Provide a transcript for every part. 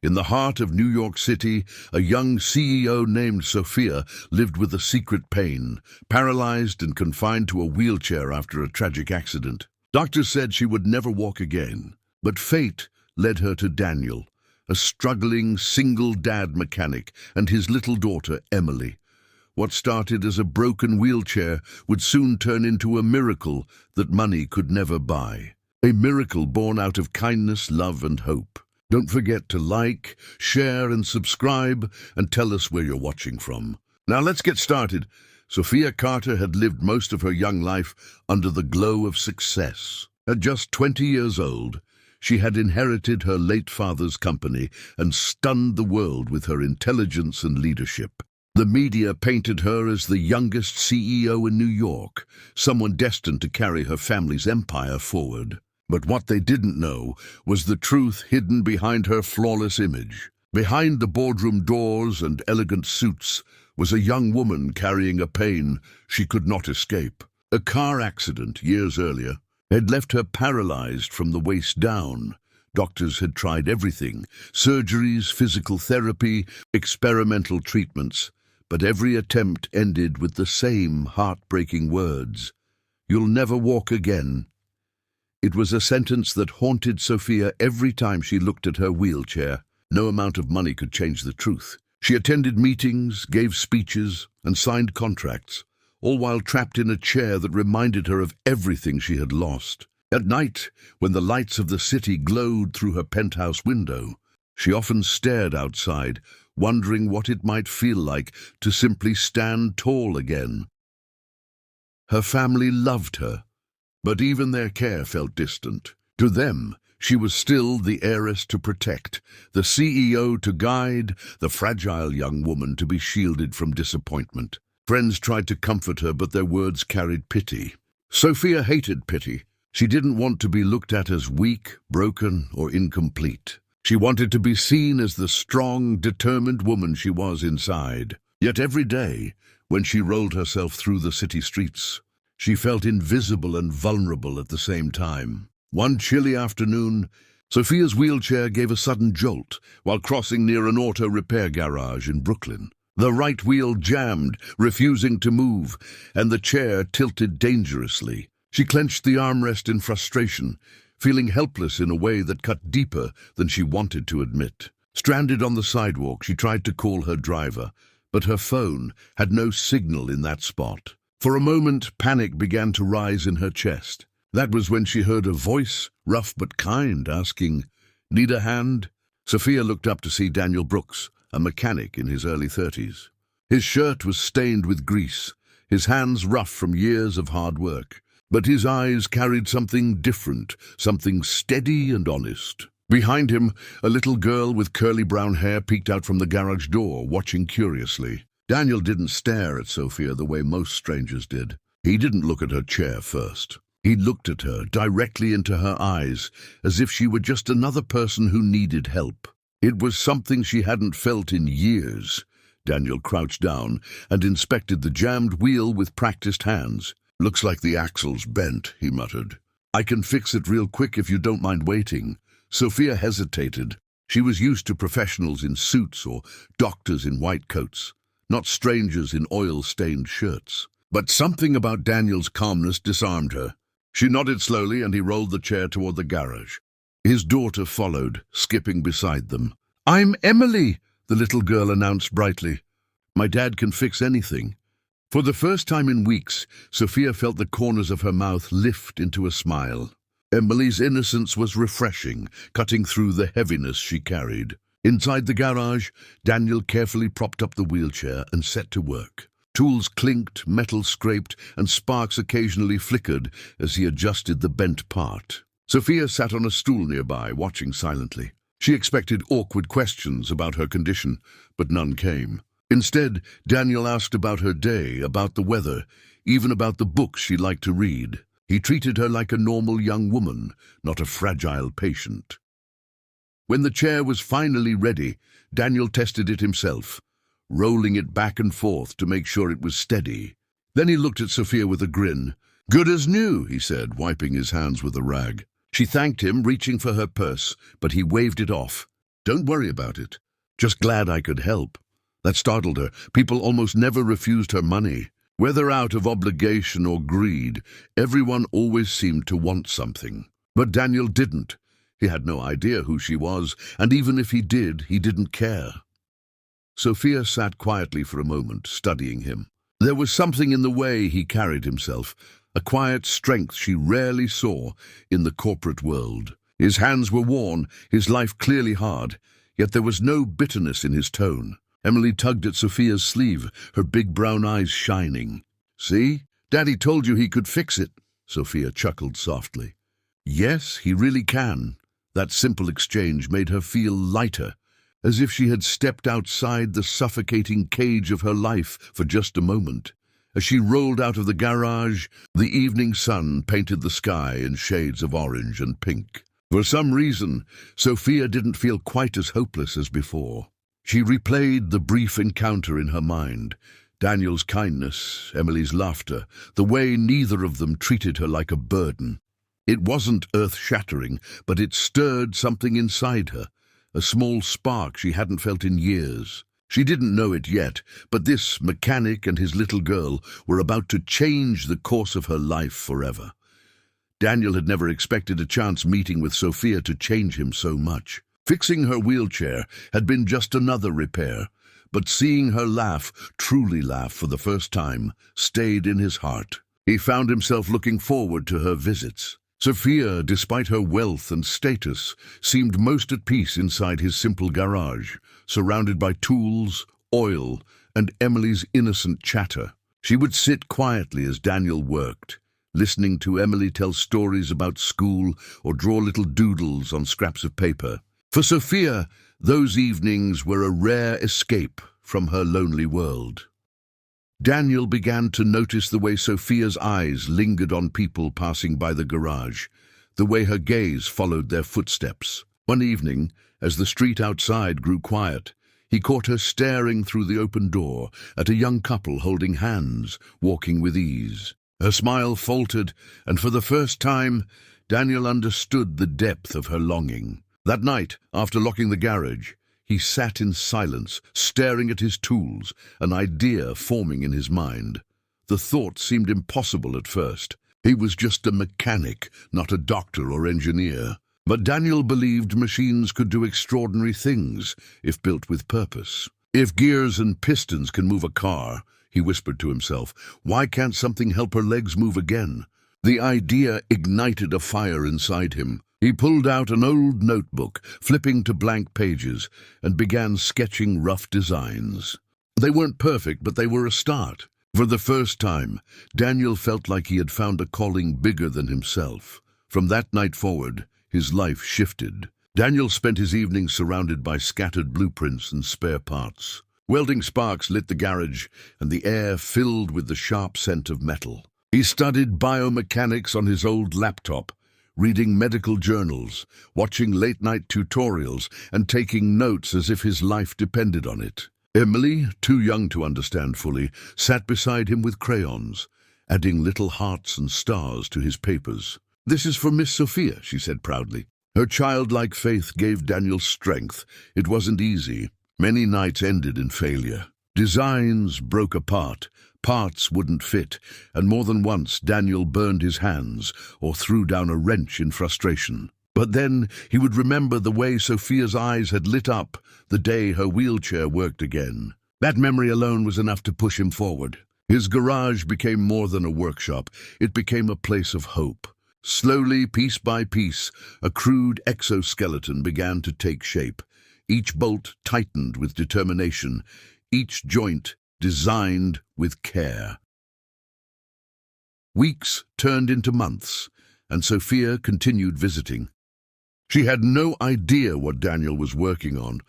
In the heart of New York City, a young CEO named Sophia lived with a secret pain, paralyzed and confined to a wheelchair after a tragic accident. Doctors said she would never walk again, but fate led her to Daniel, a struggling single dad mechanic, and his little daughter, Emily. What started as a broken wheelchair would soon turn into a miracle that money could never buy. A miracle born out of kindness, love, and hope. Don't forget to like, share, and subscribe, and tell us where you're watching from. Now let's get started. Sophia Carter had lived most of her young life under the glow of success. At just 20 years old, she had inherited her late father's company and stunned the world with her intelligence and leadership. The media painted her as the youngest CEO in New York, someone destined to carry her family's empire forward. But what they didn't know was the truth hidden behind her flawless image. Behind the boardroom doors and elegant suits was a young woman carrying a pain she could not escape. A car accident years earlier had left her paralyzed from the waist down. Doctors had tried everything: surgeries, physical therapy, experimental treatments. But every attempt ended with the same heartbreaking words: "You'll never walk again." It was a sentence that haunted Sophia every time she looked at her wheelchair. No amount of money could change the truth. She attended meetings, gave speeches, and signed contracts, all while trapped in a chair that reminded her of everything she had lost. At night, when the lights of the city glowed through her penthouse window, she often stared outside, wondering what it might feel like to simply stand tall again. Her family loved her, but even their care felt distant. To them, she was still the heiress to protect, the CEO to guide, the fragile young woman to be shielded from disappointment. Friends tried to comfort her, but their words carried pity. Sophia hated pity. She didn't want to be looked at as weak, broken, or incomplete. She wanted to be seen as the strong, determined woman she was inside. Yet every day, when she rolled herself through the city streets, she felt invisible and vulnerable at the same time. One chilly afternoon, Sophia's wheelchair gave a sudden jolt while crossing near an auto repair garage in Brooklyn. The right wheel jammed, refusing to move, and the chair tilted dangerously. She clenched the armrest in frustration, feeling helpless in a way that cut deeper than she wanted to admit. Stranded on the sidewalk, she tried to call her driver, but her phone had no signal in that spot. For a moment, panic began to rise in her chest. That was when she heard a voice, rough but kind, asking, "Need a hand?" Sophia looked up to see Daniel Brooks, a mechanic in his early 30s. His shirt was stained with grease, his hands rough from years of hard work. But his eyes carried something different, something steady and honest. Behind him, a little girl with curly brown hair peeked out from the garage door, watching curiously. Daniel didn't stare at Sophia the way most strangers did. He didn't look at her chair first. He looked at her, directly into her eyes, as if she were just another person who needed help. It was something she hadn't felt in years. Daniel crouched down and inspected the jammed wheel with practiced hands. "Looks like the axle's bent," he muttered. "I can fix it real quick if you don't mind waiting." Sophia hesitated. She was used to professionals in suits or doctors in white coats, not strangers in oil-stained shirts. But something about Daniel's calmness disarmed her. She nodded slowly, and he rolled the chair toward the garage. His daughter followed, skipping beside them. "I'm Emily," the little girl announced brightly. "My dad can fix anything." For the first time in weeks, Sophia felt the corners of her mouth lift into a smile. Emily's innocence was refreshing, cutting through the heaviness she carried. Inside the garage, Daniel carefully propped up the wheelchair and set to work. Tools clinked, metal scraped, and sparks occasionally flickered as he adjusted the bent part. Sophia sat on a stool nearby, watching silently. She expected awkward questions about her condition, but none came. Instead, Daniel asked about her day, about the weather, even about the books she liked to read. He treated her like a normal young woman, not a fragile patient. When the chair was finally ready, Daniel tested it himself, rolling it back and forth to make sure it was steady. Then he looked at Sophia with a grin. "Good as new," he said, wiping his hands with a rag. She thanked him, reaching for her purse, but he waved it off. "Don't worry about it. Just glad I could help." That startled her. People almost never refused her money. Whether out of obligation or greed, everyone always seemed to want something. But Daniel didn't. He had no idea who she was, and even if he did, he didn't care. Sophia sat quietly for a moment, studying him. There was something in the way he carried himself, a quiet strength she rarely saw in the corporate world. His hands were worn, his life clearly hard, yet there was no bitterness in his tone. Emily tugged at Sophia's sleeve, her big brown eyes shining. "See? Daddy told you he could fix it." Sophia chuckled softly. Yes, he really can. That simple exchange made her feel lighter, as if she had stepped outside the suffocating cage of her life for just a moment. As she rolled out of the garage, the evening sun painted the sky in shades of orange and pink. For some reason, Sophia didn't feel quite as hopeless as before. She replayed the brief encounter in her mind. Daniel's kindness, Emily's laughter, the way neither of them treated her like a burden. It wasn't earth-shattering, but it stirred something inside her, a small spark she hadn't felt in years. She didn't know it yet, but this mechanic and his little girl were about to change the course of her life forever. Daniel had never expected a chance meeting with Sophia to change him so much. Fixing her wheelchair had been just another repair, but seeing her laugh, truly laugh for the first time, stayed in his heart. He found himself looking forward to her visits. Sophia, despite her wealth and status, seemed most at peace inside his simple garage, surrounded by tools, oil, and Emily's innocent chatter. She would sit quietly as Daniel worked, listening to Emily tell stories about school or draw little doodles on scraps of paper. For Sophia, those evenings were a rare escape from her lonely world. Daniel began to notice the way Sophia's eyes lingered on people passing by the garage, the way her gaze followed their footsteps. One evening, as the street outside grew quiet, he caught her staring through the open door at a young couple holding hands, walking with ease. Her smile faltered, and for the first time, Daniel understood the depth of her longing. That night, after locking the garage, he sat in silence, staring at his tools, an idea forming in his mind. The thought seemed impossible at first. He was just a mechanic, not a doctor or engineer. But Daniel believed machines could do extraordinary things if built with purpose. If gears and pistons can move a car, he whispered to himself, why can't something help her legs move again? The idea ignited a fire inside him. He pulled out an old notebook, flipping to blank pages, and began sketching rough designs. They weren't perfect, but they were a start. For the first time, Daniel felt like he had found a calling bigger than himself. From that night forward, his life shifted. Daniel spent his evenings surrounded by scattered blueprints and spare parts. Welding sparks lit the garage, and the air filled with the sharp scent of metal. He studied biomechanics on his old laptop, reading medical journals, watching late-night tutorials, and taking notes as if his life depended on it. Emily, too young to understand fully, sat beside him with crayons, adding little hearts and stars to his papers. "This is for Miss Sophia," she said proudly. Her childlike faith gave Daniel strength. It wasn't easy. Many nights ended in failure. Designs broke apart, parts wouldn't fit, and more than once Daniel burned his hands or threw down a wrench in frustration. But then he would remember the way Sophia's eyes had lit up the day her wheelchair worked again. That memory alone was enough to push him forward. His garage became more than a workshop. It became a place of hope. Slowly, piece by piece, a crude exoskeleton began to take shape. Each bolt tightened with determination, each joint designed with care. Weeks turned into months, and Sophia continued visiting. She had no idea what Daniel was working on,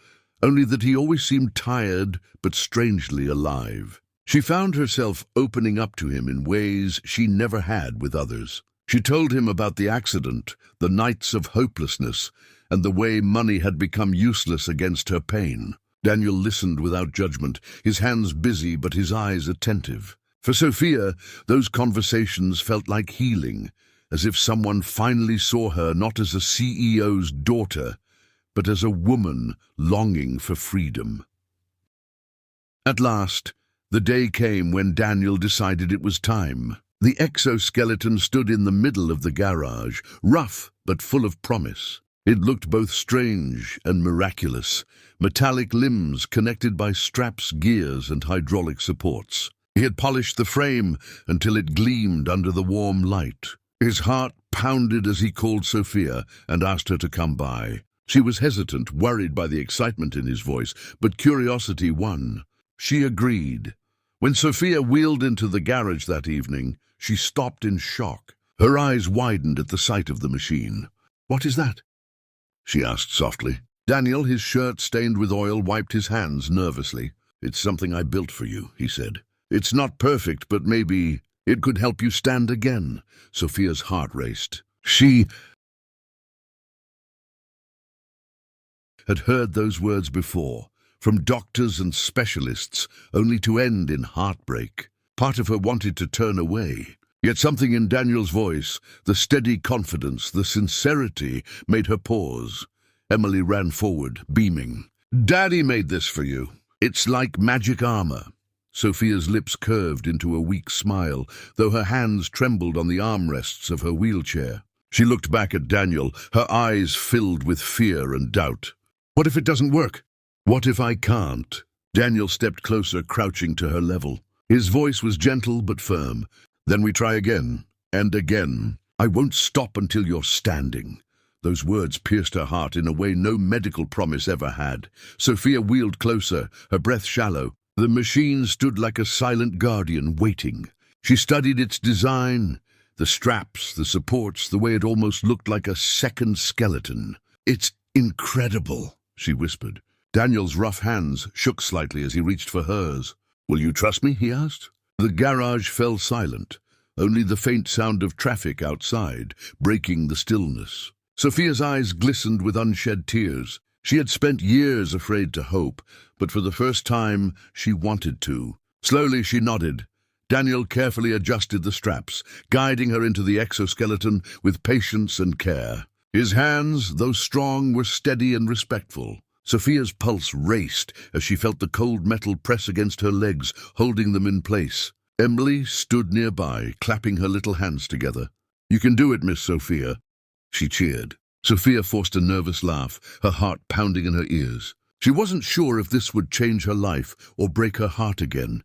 only that he always seemed tired but strangely alive. She found herself opening up to him in ways she never had with others. She told him about the accident, the nights of hopelessness, and the way money had become useless against her pain. Daniel listened without judgment, his hands busy but his eyes attentive. For Sophia, those conversations felt like healing, as if someone finally saw her not as a CEO's daughter, but as a woman longing for freedom. At last, the day came when Daniel decided it was time. The exoskeleton stood in the middle of the garage, rough but full of promise. It looked both strange and miraculous, metallic limbs connected by straps, gears, and hydraulic supports. He had polished the frame until it gleamed under the warm light. His heart pounded as he called Sophia and asked her to come by. She was hesitant, worried by the excitement in his voice, but curiosity won. She agreed. When Sophia wheeled into the garage that evening, she stopped in shock. Her eyes widened at the sight of the machine. "What is that?" she asked softly. Daniel, his shirt stained with oil, wiped his hands nervously. "It's something I built for you," he said. "It's not perfect, but maybe it could help you stand again." Sophia's heart raced. She had heard those words before, from doctors and specialists, only to end in heartbreak. Part of her wanted to turn away. Yet something in Daniel's voice, the steady confidence, the sincerity, made her pause. Emily ran forward, beaming. "Daddy made this for you. It's like magic armor." Sophia's lips curved into a weak smile, though her hands trembled on the armrests of her wheelchair. She looked back at Daniel, her eyes filled with fear and doubt. "What if it doesn't work? What if I can't?" Daniel stepped closer, crouching to her level. His voice was gentle but firm. "Then we try again, and again. I won't stop until you're standing." Those words pierced her heart in a way no medical promise ever had. Sophia wheeled closer, her breath shallow. The machine stood like a silent guardian, waiting. She studied its design, the straps, the supports, the way it almost looked like a second skeleton. "It's incredible," she whispered. Daniel's rough hands shook slightly as he reached for hers. "Will you trust me?" he asked. The garage fell silent, only the faint sound of traffic outside, breaking the stillness. Sophia's eyes glistened with unshed tears. She had spent years afraid to hope, but for the first time she wanted to. Slowly she nodded. Daniel carefully adjusted the straps, guiding her into the exoskeleton with patience and care. His hands, though strong, were steady and respectful. Sophia's pulse raced as she felt the cold metal press against her legs, holding them in place. Emily stood nearby, clapping her little hands together. "You can do it, Miss Sophia," she cheered. Sophia forced a nervous laugh, her heart pounding in her ears. She wasn't sure if this would change her life or break her heart again.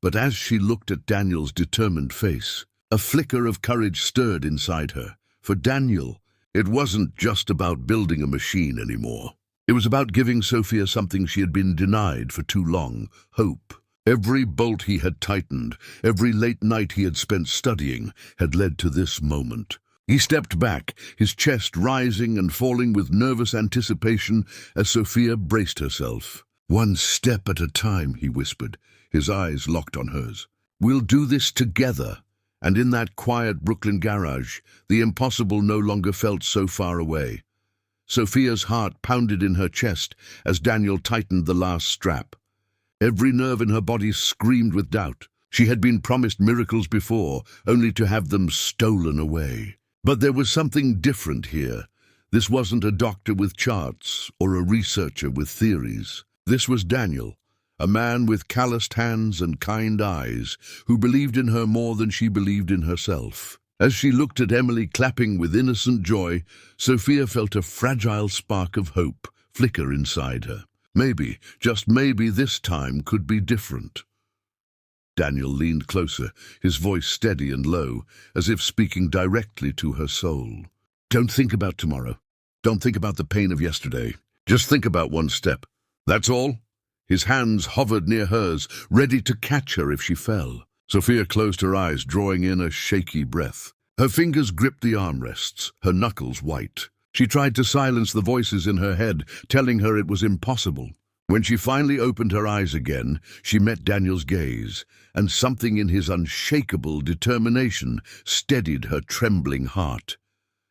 But as she looked at Daniel's determined face, a flicker of courage stirred inside her. For Daniel, it wasn't just about building a machine anymore. It was about giving Sophia something she had been denied for too long: hope. Every bolt he had tightened, every late night he had spent studying, had led to this moment. He stepped back, his chest rising and falling with nervous anticipation as Sophia braced herself. "One step at a time," he whispered, his eyes locked on hers. "We'll do this together." And in that quiet Brooklyn garage, the impossible no longer felt so far away. Sophia's heart pounded in her chest as Daniel tightened the last strap. Every nerve in her body screamed with doubt. She had been promised miracles before, only to have them stolen away. But there was something different here. This wasn't a doctor with charts or a researcher with theories. This was Daniel, a man with calloused hands and kind eyes, who believed in her more than she believed in herself. As she looked at Emily clapping with innocent joy, Sophia felt a fragile spark of hope flicker inside her. Maybe, just maybe, this time could be different. Daniel leaned closer, his voice steady and low, as if speaking directly to her soul. "Don't think about tomorrow. Don't think about the pain of yesterday. Just think about one step. That's all." His hands hovered near hers, ready to catch her if she fell. Sophia closed her eyes, drawing in a shaky breath. Her fingers gripped the armrests, her knuckles white. She tried to silence the voices in her head, telling her it was impossible. When she finally opened her eyes again, she met Daniel's gaze, and something in his unshakable determination steadied her trembling heart.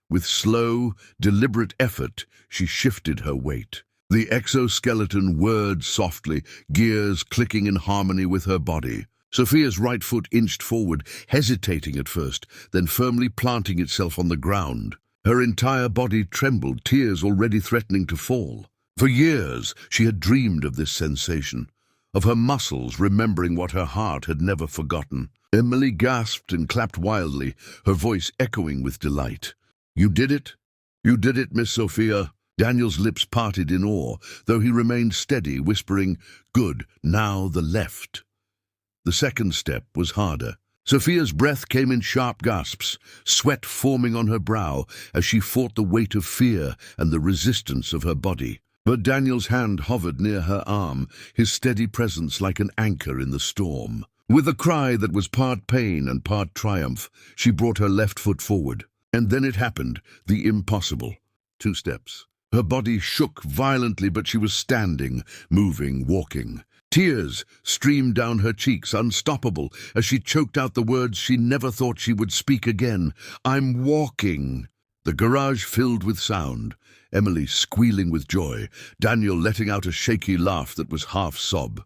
With slow, deliberate effort, she shifted her weight. The exoskeleton whirred softly, gears clicking in harmony with her body. Sophia's right foot inched forward, hesitating at first, then firmly planting itself on the ground. Her entire body trembled, tears already threatening to fall. For years, she had dreamed of this sensation, of her muscles remembering what her heart had never forgotten. Emily gasped and clapped wildly, her voice echoing with delight. "You did it? You did it, Miss Sophia." Daniel's lips parted in awe, though he remained steady, whispering, "Good, now the left." The second step was harder. Sophia's breath came in sharp gasps, sweat forming on her brow as she fought the weight of fear and the resistance of her body. But Daniel's hand hovered near her arm, his steady presence like an anchor in the storm. With a cry that was part pain and part triumph, she brought her left foot forward. And then it happened, the impossible. 2 steps. Her body shook violently, but she was standing, moving, walking. Tears streamed down her cheeks, unstoppable, as she choked out the words she never thought she would speak again. "I'm walking." The garage filled with sound, Emily squealing with joy, Daniel letting out a shaky laugh that was half sob.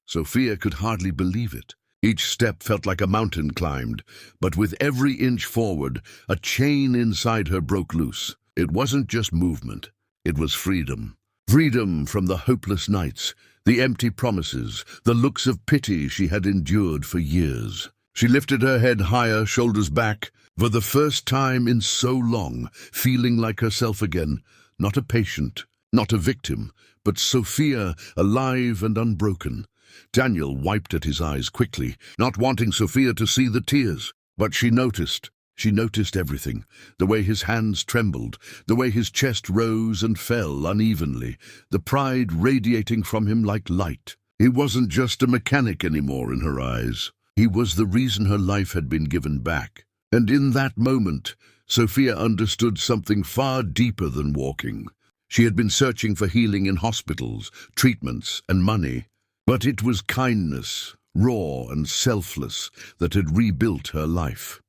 Sophia could hardly believe it. Each step felt like a mountain climbed, but with every inch forward, a chain inside her broke loose. It wasn't just movement, it was freedom. Freedom from the hopeless nights, the empty promises, the looks of pity she had endured for years. She lifted her head higher, shoulders back, for the first time in so long, feeling like herself again, not a patient, not a victim, but Sophia, alive and unbroken. Daniel wiped at his eyes quickly, not wanting Sophia to see the tears. But she noticed. She noticed everything, the way his hands trembled, the way his chest rose and fell unevenly, the pride radiating from him like light. He wasn't just a mechanic anymore in her eyes. He was the reason her life had been given back. And in that moment, Sophia understood something far deeper than walking. She had been searching for healing in hospitals, treatments, and money. But it was kindness, raw and selfless, that had rebuilt her life.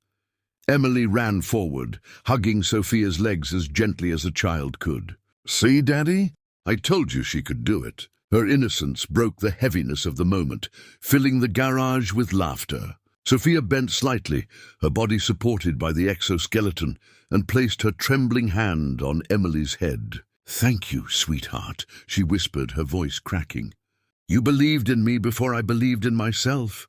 Emily ran forward, hugging Sophia's legs as gently as a child could. "See, Daddy? I told you she could do it." Her innocence broke the heaviness of the moment, filling the garage with laughter. Sophia bent slightly, her body supported by the exoskeleton, and placed her trembling hand on Emily's head. "Thank you, sweetheart," she whispered, her voice cracking. "You believed in me before I believed in myself."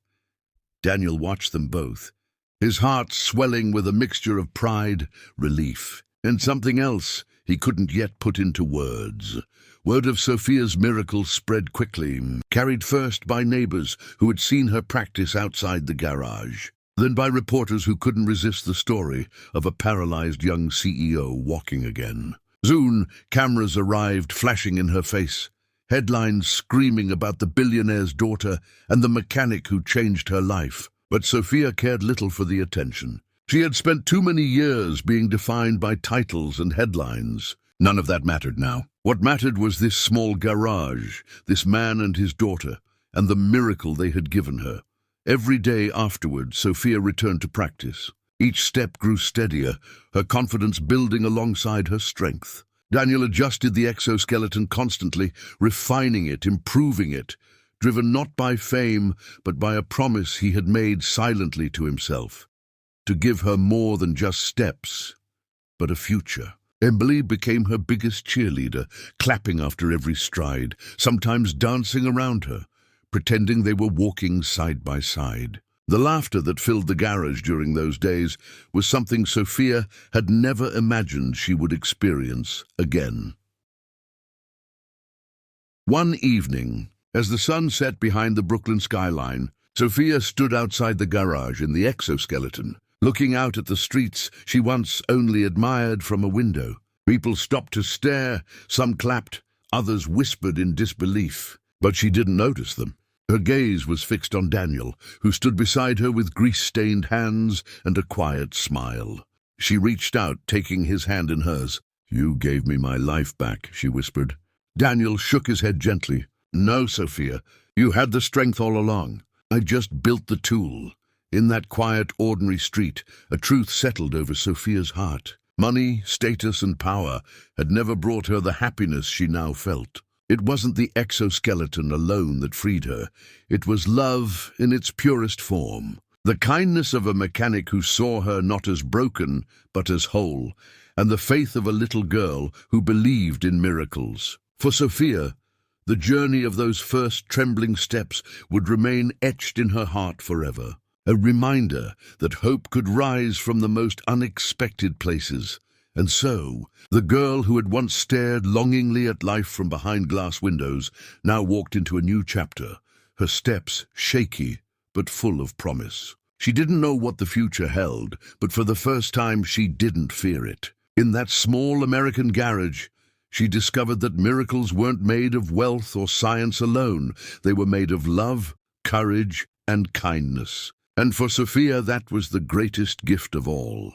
Daniel watched them both, his heart swelling with a mixture of pride, relief, and something else he couldn't yet put into words. Word of Sophia's miracle spread quickly, carried first by neighbors who had seen her practice outside the garage, then by reporters who couldn't resist the story of a paralyzed young CEO walking again. Soon, cameras arrived, flashing in her face, headlines screaming about the billionaire's daughter and the mechanic who changed her life. But Sophia cared little for the attention. She had spent too many years being defined by titles and headlines. None of that mattered now. What mattered was this small garage, this man and his daughter, and the miracle they had given her. Every day afterward, Sophia returned to practice. Each step grew steadier, her confidence building alongside her strength. Daniel adjusted the exoskeleton constantly, refining it, improving it, driven not by fame, but by a promise he had made silently to himself, to give her more than just steps, but a future. Emily became her biggest cheerleader, clapping after every stride, sometimes dancing around her, pretending they were walking side by side. The laughter that filled the garage during those days was something Sophia had never imagined she would experience again. One evening, as the sun set behind the Brooklyn skyline, Sophia stood outside the garage in the exoskeleton, looking out at the streets she once only admired from a window. People stopped to stare, some clapped, others whispered in disbelief, but she didn't notice them. Her gaze was fixed on Daniel, who stood beside her with grease-stained hands and a quiet smile. She reached out, taking his hand in hers. "You gave me my life back," she whispered. Daniel shook his head gently. "No, Sophia, you had the strength all along. I just built the tool." In that quiet, ordinary street, a truth settled over Sophia's heart. Money, status, and power had never brought her the happiness she now felt. It wasn't the exoskeleton alone that freed her. It was love in its purest form. The kindness of a mechanic who saw her not as broken, but as whole, and the faith of a little girl who believed in miracles. For Sophia, the journey of those first trembling steps would remain etched in her heart forever, a reminder that hope could rise from the most unexpected places. And so, the girl who had once stared longingly at life from behind glass windows now walked into a new chapter, her steps shaky but full of promise. She didn't know what the future held, but for the first time she didn't fear it. In that small American garage, she discovered that miracles weren't made of wealth or science alone. They were made of love, courage, and kindness. And for Sophia, that was the greatest gift of all.